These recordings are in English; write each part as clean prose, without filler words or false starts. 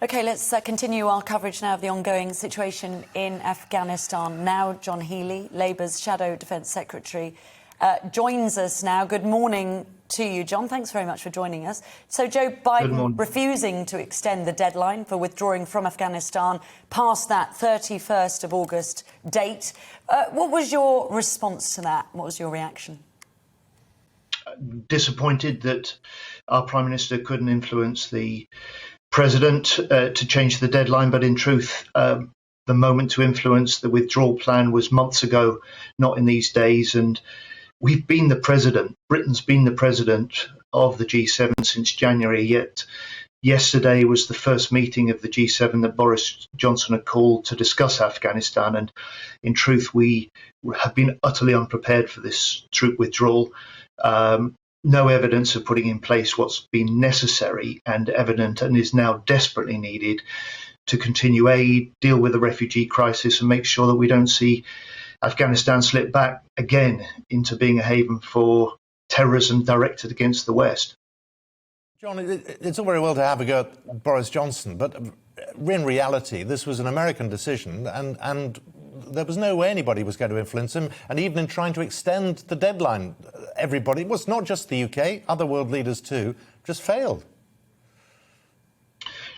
OK, let's continue our coverage now of the ongoing situation in Afghanistan. Now, John Healey, Labour's Shadow Defence Secretary, joins us now. Good morning to you, John. Thanks very much for joining us. So Joe Biden refusing to extend the deadline for withdrawing from Afghanistan past that 31st of August date. What was your response to that? What was your reaction? Disappointed that our Prime Minister couldn't influence the President to change the deadline, but in truth, the moment to influence the withdrawal plan was months ago, not in these days. And we've been the president, Britain's been the president of the G7 since January, yet yesterday was the first meeting of the G7 that Boris Johnson had called to discuss Afghanistan. And in truth, we have been utterly unprepared for this troop withdrawal. No evidence of putting in place what's been necessary and evident and is now desperately needed to continue aid, deal with the refugee crisis and make sure that we don't see Afghanistan slip back again into being a haven for terrorism directed against the West. John, it's all very well to have a go at Boris Johnson, but in reality, this was an American decision and there was no way anybody was going to influence him. And even in trying to extend the deadline, everybody, it was not just the UK, other world leaders too, just failed.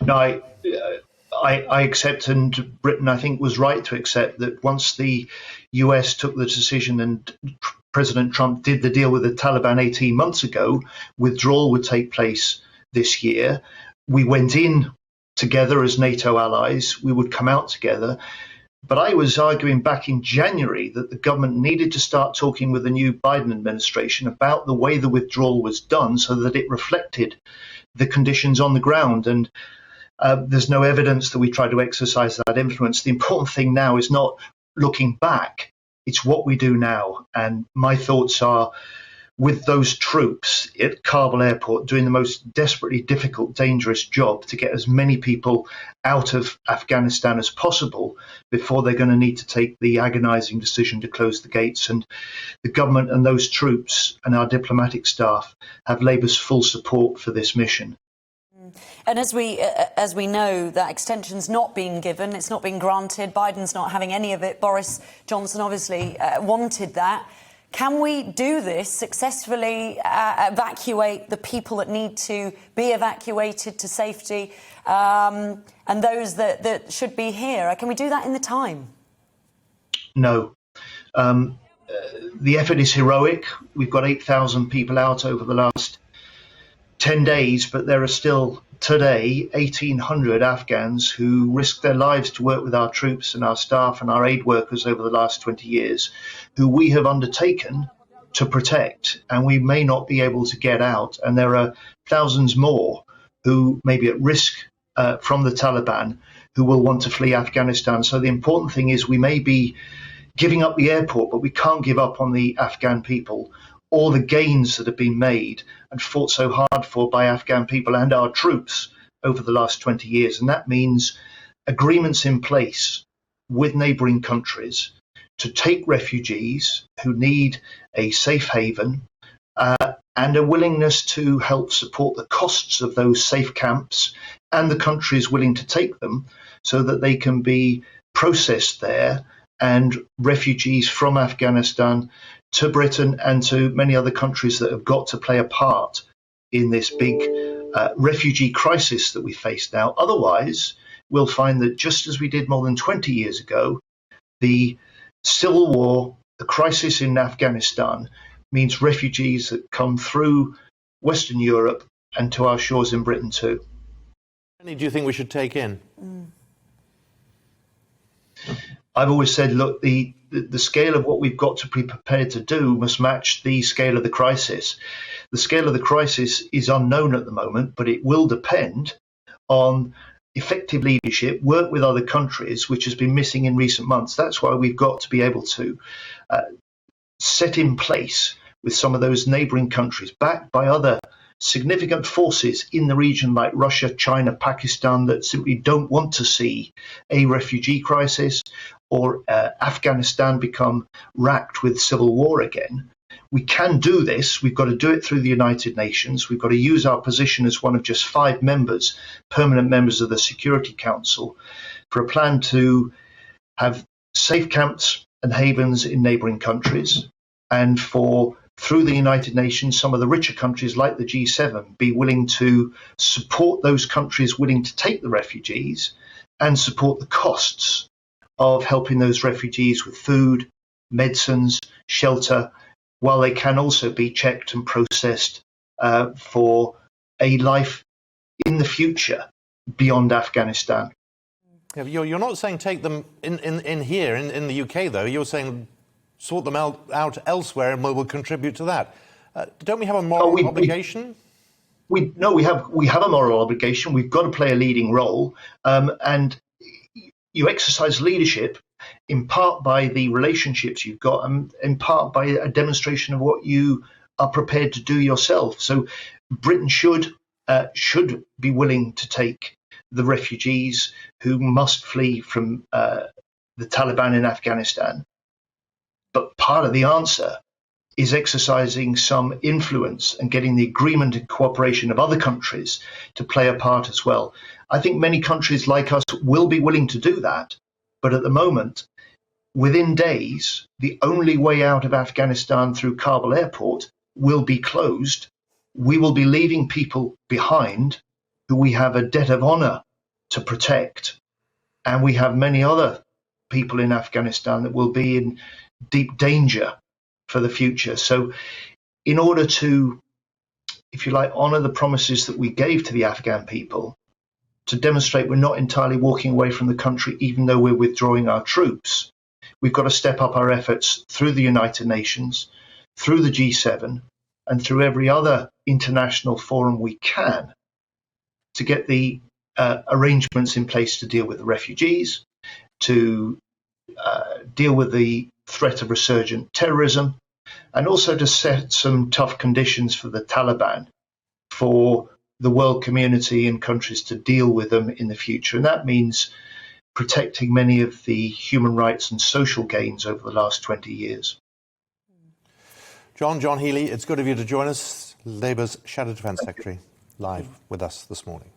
No, I accept, and Britain, I think, was right to accept that once the US took the decision and President Trump did the deal with the Taliban 18 months ago, withdrawal would take place this year. We went in together as NATO allies. We would come out together. But I was arguing back in January that the government needed to start talking with the new Biden administration about the way the withdrawal was done so that it reflected the conditions on the ground. And there's no evidence that we tried to exercise that influence. The important thing now is not looking back. It's what we do now. And my thoughts are with those troops at Kabul airport doing the most desperately difficult, dangerous job to get as many people out of Afghanistan as possible before they're going to need to take the agonizing decision to close the gates. And the government and those troops and our diplomatic staff have Labour's full support for this mission. And as we know, that extension's not being given, it's not being granted. Biden's not having any of it. Boris Johnson obviously wanted that. Can we do this successfully, evacuate the people that need to be evacuated to safety and those that should be here? Can we do that in the time? No. The effort is heroic. We've got 8,000 people out over the last 10 days, but there are still today 1,800 Afghans who risked their lives to work with our troops and our staff and our aid workers over the last 20 years, who we have undertaken to protect, and we may not be able to get out. And there are thousands more who may be at risk from the Taliban who will want to flee Afghanistan. So the important thing is we may be giving up the airport, but we can't give up on the Afghan people or the gains that have been made and fought so hard for by Afghan people and our troops over the last 20 years. And that means agreements in place with neighbouring countries to take refugees who need a safe haven and a willingness to help support the costs of those safe camps and the countries willing to take them so that they can be processed there and refugees from Afghanistan to Britain and to many other countries that have got to play a part in this big refugee crisis that we face now. Otherwise, we'll find that just as we did more than 20 years ago, the civil war, the crisis in Afghanistan, means refugees that come through Western Europe and to our shores in Britain too. How many do you think we should take in? I've always said, look, the scale of what we've got to be prepared to do must match the scale of the crisis. The scale of the crisis is unknown at the moment, but it will depend on effective leadership, work with other countries, which has been missing in recent months. That's why we've got to be able to set in place with some of those neighbouring countries, backed by other significant forces in the region like Russia, China, Pakistan, that simply don't want to see a refugee crisis or Afghanistan become racked with civil war again. We can do this. We've got to do it through the United Nations. We've got to use our position as one of just 5 members, permanent members of the Security Council, for a plan to have safe camps and havens in neighbouring countries, and for, through the United Nations, some of the richer countries like the G7 be willing to support those countries willing to take the refugees and support the costs of helping those refugees with food, medicines, shelter, while they can also be checked and processed for a life in the future beyond Afghanistan. Yeah, you're not saying take them in here, in the UK, though. You're saying sort them out elsewhere and we'll contribute to that. Don't we have a moral obligation? We have a moral obligation. We've got to play a leading role. And you exercise leadership in part by the relationships you've got, and in part by a demonstration of what you are prepared to do yourself. So Britain should be willing to take the refugees who must flee from the Taliban in Afghanistan. But part of the answer is exercising some influence and getting the agreement and cooperation of other countries to play a part as well. I think many countries like us will be willing to do that. But at the moment, within days, the only way out of Afghanistan through Kabul airport will be closed. We will be leaving people behind who we have a debt of honor to protect. And we have many other people in Afghanistan that will be in deep danger for the future. So in order to, if you like, honor the promises that we gave to the Afghan people, to demonstrate we're not entirely walking away from the country, even though we're withdrawing our troops, we've got to step up our efforts through the United Nations, through the G7, and through every other international forum we can to get the arrangements in place to deal with the refugees, to deal with the threat of resurgent terrorism, and also to set some tough conditions for the Taliban, for the world community and countries to deal with them in the future. And that means protecting many of the human rights and social gains over the last 20 years. John Healey, it's good of you to join us, Labour's Shadow Defence Secretary, live with us this morning.